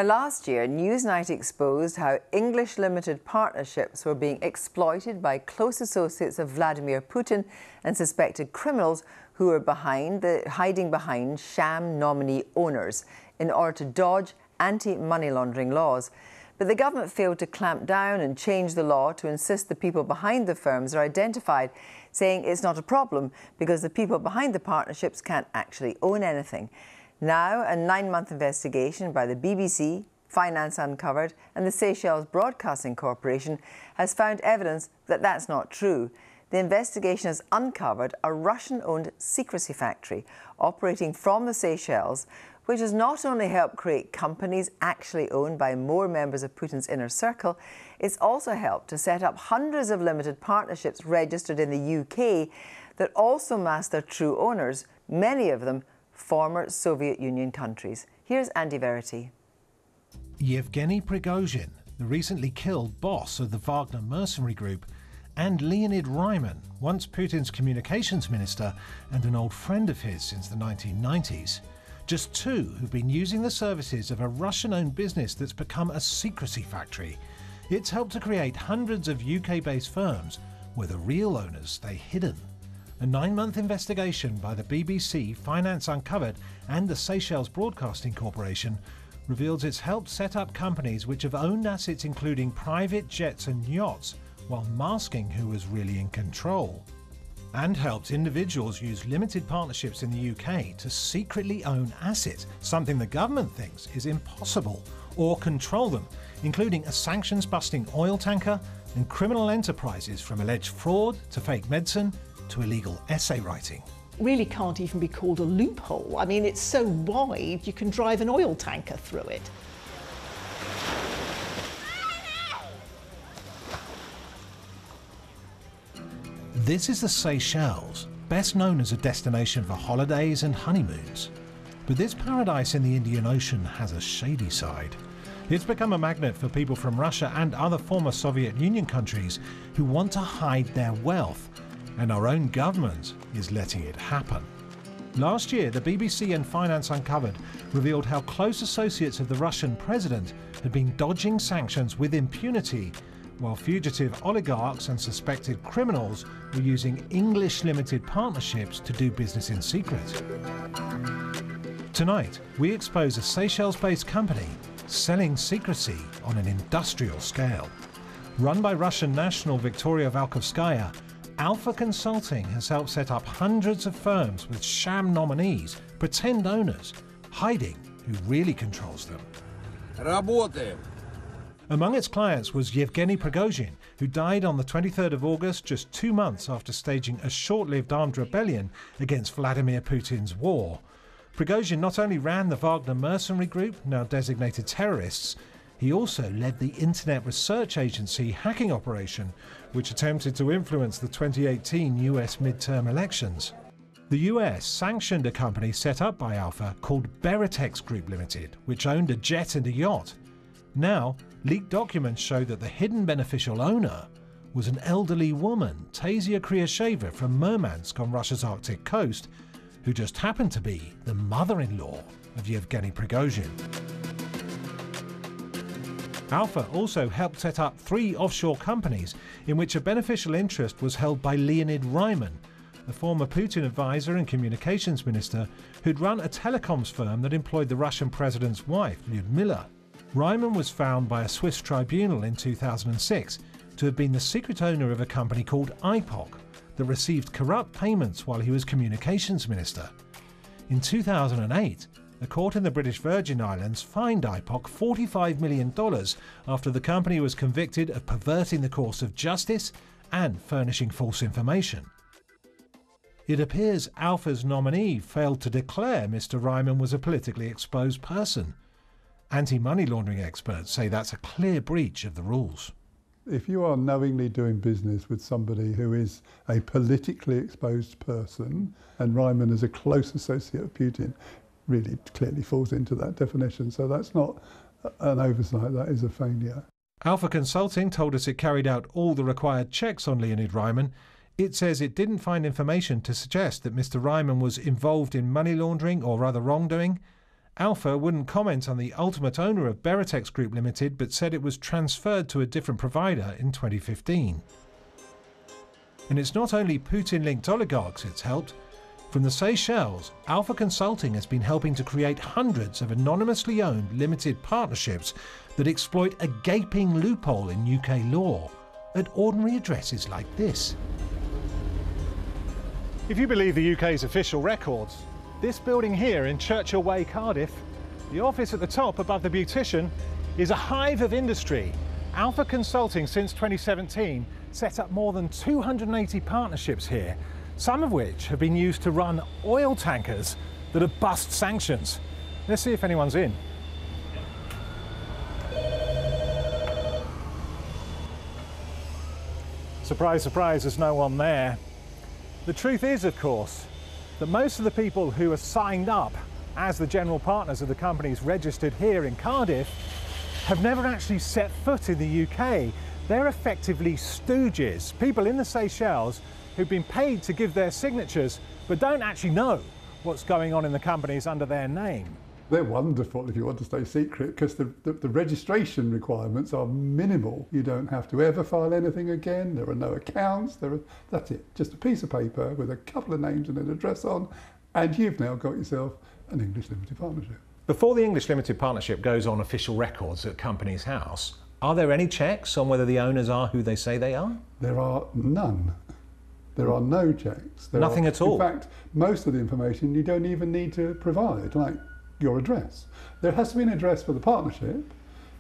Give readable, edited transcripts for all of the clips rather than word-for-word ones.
Last year, Newsnight exposed how English limited partnerships were being exploited by close associates of Vladimir Putin and suspected criminals who were hiding behind sham nominee owners in order to dodge anti-money laundering laws. But the government failed to clamp down and change the law to insist the people behind the firms are identified, saying it's not a problem because the people behind the partnerships can't actually own anything. Now, a 9-month investigation by the BBC, Finance Uncovered and the Seychelles Broadcasting Corporation has found evidence that that's not true. The investigation has uncovered a Russian-owned secrecy factory operating from the Seychelles, which has not only helped create companies actually owned by more members of Putin's inner circle, it's also helped to set up hundreds of limited partnerships registered in the UK that also mask their true owners, many of them former Soviet Union countries. Here's Andy Verity. Yevgeny Prigozhin, the recently killed boss of the Wagner mercenary group, and Leonid Ryman, once Putin's communications minister and an old friend of his since the 1990s. Just two who've been using the services of a Russian-owned business that's become a secrecy factory. It's helped to create hundreds of UK-based firms where the real owners stay hidden. A 9-month investigation by the BBC, Finance Uncovered and the Seychelles Broadcasting Corporation reveals it's helped set up companies which have owned assets including private jets and yachts while masking who was really in control. And helped individuals use limited partnerships in the UK to secretly own assets, something the government thinks is impossible, or control them, including a sanctions-busting oil tanker and criminal enterprises from alleged fraud to fake medicine to illegal essay writing. Really can't even be called a loophole. I mean, it's so wide you can drive an oil tanker through it. This is the Seychelles, best known as a destination for holidays and honeymoons. But this paradise in the Indian Ocean has a shady side. It's become a magnet for people from Russia and other former Soviet Union countries who want to hide their wealth, and our own government is letting it happen. Last year, the BBC and Finance Uncovered revealed how close associates of the Russian president had been dodging sanctions with impunity, while fugitive oligarchs and suspected criminals were using English limited partnerships to do business in secret. Tonight, we expose a Seychelles-based company selling secrecy on an industrial scale. Run by Russian national Viktoria Valkovskaya, Alpha Consulting has helped set up hundreds of firms with sham nominees, pretend owners, hiding who really controls them. Работаем. Among its clients was Yevgeny Prigozhin, who died on the 23rd of August, just 2 months after staging a short-lived armed rebellion against Vladimir Putin's war. Prigozhin not only ran the Wagner mercenary group, now designated terrorists, he also led the internet research agency hacking operation, which attempted to influence the 2018 US midterm elections. The US sanctioned a company set up by Alpha called Beritex Group Limited, which owned a jet and a yacht. Now, leaked documents show that the hidden beneficial owner was an elderly woman, Tasia Kryasheva from Murmansk on Russia's Arctic coast, who just happened to be the mother-in-law of Yevgeny Prigozhin. Alpha also helped set up 3 offshore companies in which a beneficial interest was held by Leonid Ryman, a former Putin advisor and communications minister who'd run a telecoms firm that employed the Russian president's wife, Lyudmila. Ryman was found by a Swiss tribunal in 2006 to have been the secret owner of a company called IPOC that received corrupt payments while he was communications minister. In 2008, a court in the British Virgin Islands fined IPOC $45 million after the company was convicted of perverting the course of justice and furnishing false information. It appears Alpha's nominee failed to declare Mr. Ryman was a politically exposed person. Anti-money laundering experts say that's a clear breach of the rules. If you are knowingly doing business with somebody who is a politically exposed person, and Ryman is a close associate of Putin, really clearly falls into that definition. So that's not an oversight, that is a failure. Alpha Consulting told us it carried out all the required checks on Leonid Ryman. It says it didn't find information to suggest that Mr. Ryman was involved in money laundering or other wrongdoing, Alpha wouldn't comment on the ultimate owner of Beritex Group Limited, but said it was transferred to a different provider in 2015. And it's not only Putin-linked oligarchs it's helped. From the Seychelles, Alpha Consulting has been helping to create hundreds of anonymously owned limited partnerships that exploit a gaping loophole in UK law at ordinary addresses like this. If you believe the UK's official records, this building here in Churchill Way, Cardiff, the office at the top above the beautician, is a hive of industry. Alpha Consulting, since 2017, set up more than 280 partnerships here, some of which have been used to run oil tankers that have bust sanctions. Let's see if anyone's in. Surprise, surprise, there's no one there. The truth is, of course, that most of the people who are signed up as the general partners of the companies registered here in Cardiff have never actually set foot in the UK. They're effectively stooges, people in the Seychelles who've been paid to give their signatures but don't actually know what's going on in the companies under their name. They're wonderful if you want to stay secret, because the registration requirements are minimal. You don't have to ever file anything again. There are no accounts. That's it. Just a piece of paper with a couple of names and an address on, and you've now got yourself an English limited partnership. Before the English limited partnership goes on official records at Companies House, are there any checks on whether the owners are who they say they are? There are none. There are no checks. Nothing at all? In fact, most of the information you don't even need to provide, like your address. There has to be an address for the partnership,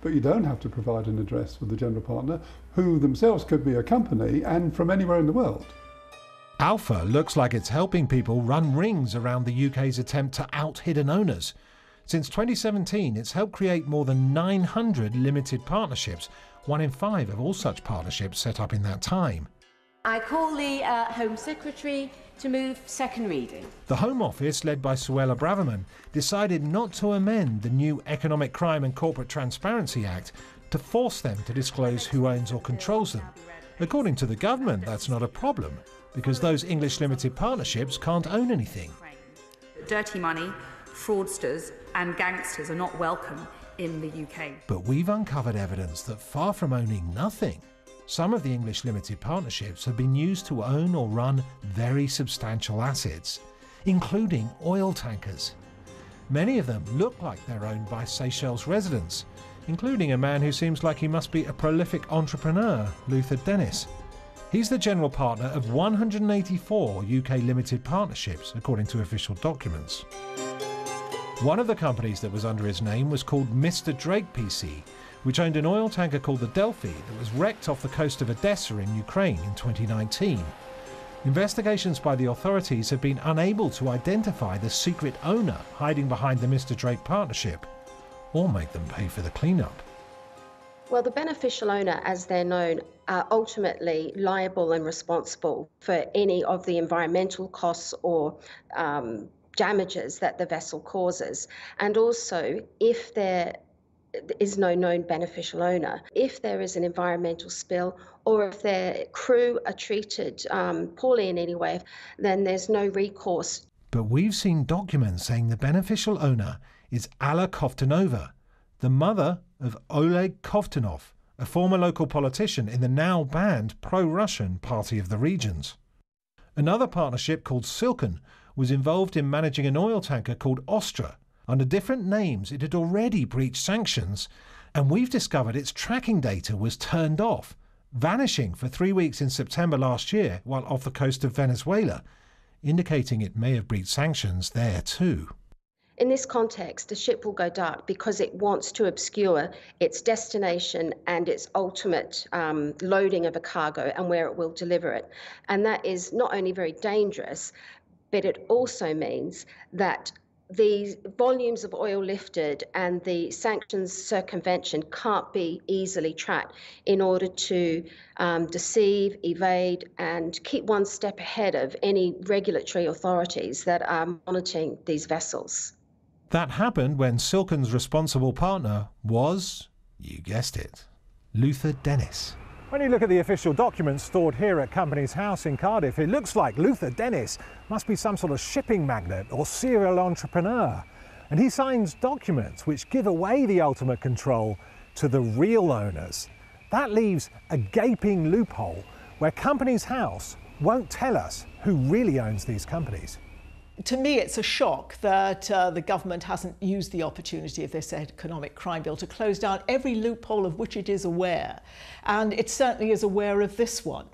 but you don't have to provide an address for the general partner, who themselves could be a company and from anywhere in the world. Alpha looks like it's helping people run rings around the UK's attempt to out hidden owners. Since 2017, it's helped create more than 900 limited partnerships, 1 in 5 of all such partnerships set up in that time. I call the Home Secretary to move second reading. The Home Office, led by Suella Braverman, decided not to amend the new Economic Crime and Corporate Transparency Act to force them to disclose who owns or controls them. According to the government, that's not a problem, because those English limited partnerships can't own anything. Dirty money, fraudsters and gangsters are not welcome in the UK. But we've uncovered evidence that far from owning nothing, some of the English limited partnerships have been used to own or run very substantial assets, including oil tankers. Many of them look like they're owned by Seychelles residents, including a man who seems like he must be a prolific entrepreneur, Luther Dennis. He's the general partner of 184 UK limited partnerships, according to official documents. One of the companies that was under his name was called Mr. Drake PC, which owned an oil tanker called the Delphi that was wrecked off the coast of Odessa in Ukraine in 2019. Investigations by the authorities have been unable to identify the secret owner hiding behind the Mr. Drake partnership, or make them pay for the cleanup. Well, the beneficial owner, as they're known, are ultimately liable and responsible for any of the environmental costs or damages that the vessel causes. And also, if there is no known beneficial owner, if there is an environmental spill or if their crew are treated poorly in any way, then there's no recourse. But we've seen documents saying the beneficial owner is Alla Kovtunova, the mother of Oleg Kovtunov, a former local politician in the now banned pro-Russian Party of the Regions. Another partnership called Silken was involved in managing an oil tanker called Ostra. Under different names, it had already breached sanctions, and we've discovered its tracking data was turned off, vanishing for 3 weeks in September last year while off the coast of Venezuela, indicating it may have breached sanctions there too. In this context, the ship will go dark because it wants to obscure its destination and its ultimate loading of a cargo and where it will deliver it. And that is not only very dangerous, but it also means that the volumes of oil lifted and the sanctions circumvention can't be easily tracked in order to deceive, evade, and keep one step ahead of any regulatory authorities that are monitoring these vessels. That happened when Silken's responsible partner was, you guessed it, Luther Dennis. When you look at the official documents stored here at Companies House in Cardiff, it looks like Luther Dennis must be some sort of shipping magnate or serial entrepreneur. And he signs documents which give away the ultimate control to the real owners. That leaves a gaping loophole where Companies House won't tell us who really owns these companies. To me, it's a shock that the government hasn't used the opportunity of this economic crime bill to close down every loophole of which it is aware. And it certainly is aware of this one.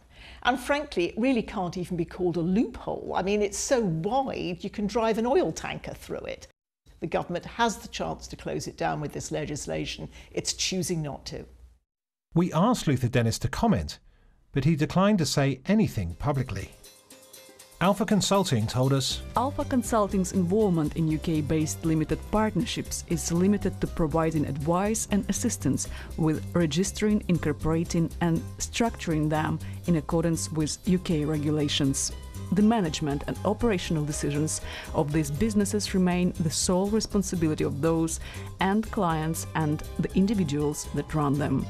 And frankly, it really can't even be called a loophole. I mean, it's so wide, you can drive an oil tanker through it. The government has the chance to close it down with this legislation. It's choosing not to. We asked Luther Dennis to comment, but he declined to say anything publicly. Alpha Consulting told us, Alpha Consulting's involvement in UK-based limited partnerships is limited to providing advice and assistance with registering, incorporating and structuring them in accordance with UK regulations. The management and operational decisions of these businesses remain the sole responsibility of those end clients and the individuals that run them.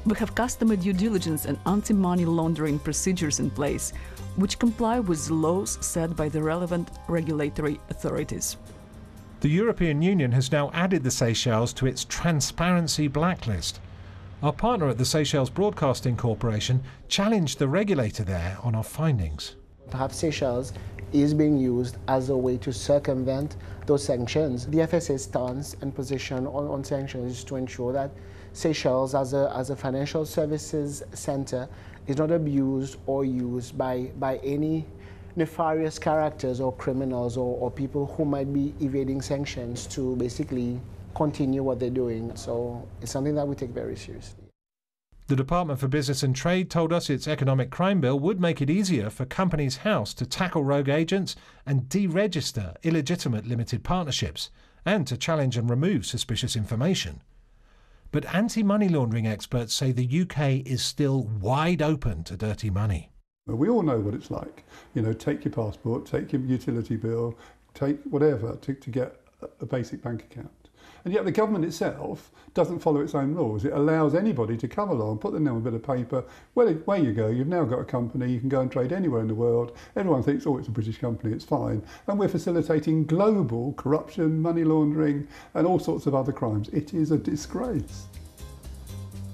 We have customer due diligence and anti-money laundering procedures in place, which comply with laws set by the relevant regulatory authorities. the European Union has now added the Seychelles to its transparency blacklist. Our partner at the Seychelles Broadcasting Corporation challenged the regulator there on our findings. Perhaps Seychelles is being used as a way to circumvent those sanctions. The FSA's stance and position on sanctions is to ensure that Seychelles as a financial services center is not abused or used by any nefarious characters or criminals or people who might be evading sanctions to basically continue what they're doing. So it's something that we take very seriously. The Department for Business and Trade told us its economic crime bill would make it easier for Companies House to tackle rogue agents and deregister illegitimate limited partnerships, and to challenge and remove suspicious information. But anti-money laundering experts say the UK is still wide open to dirty money. We all know what it's like. You know, take your passport, take your utility bill, take whatever to get a basic bank account. And yet the government itself doesn't follow its own rules. It allows anybody to come along, put them down on a bit of paper. Well, away you go. You've now got a company. You can go and trade anywhere in the world. Everyone thinks, oh, it's a British company. It's fine. And we're facilitating global corruption, money laundering, and all sorts of other crimes. It is a disgrace.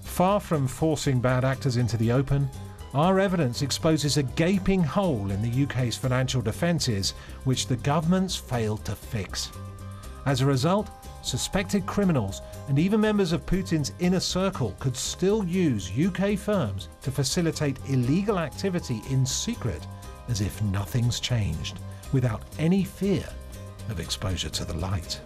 Far from forcing bad actors into the open, our evidence exposes a gaping hole in the UK's financial defences, which the government's failed to fix. As a result, suspected criminals and even members of Putin's inner circle could still use UK firms to facilitate illegal activity in secret, as if nothing's changed, without any fear of exposure to the light.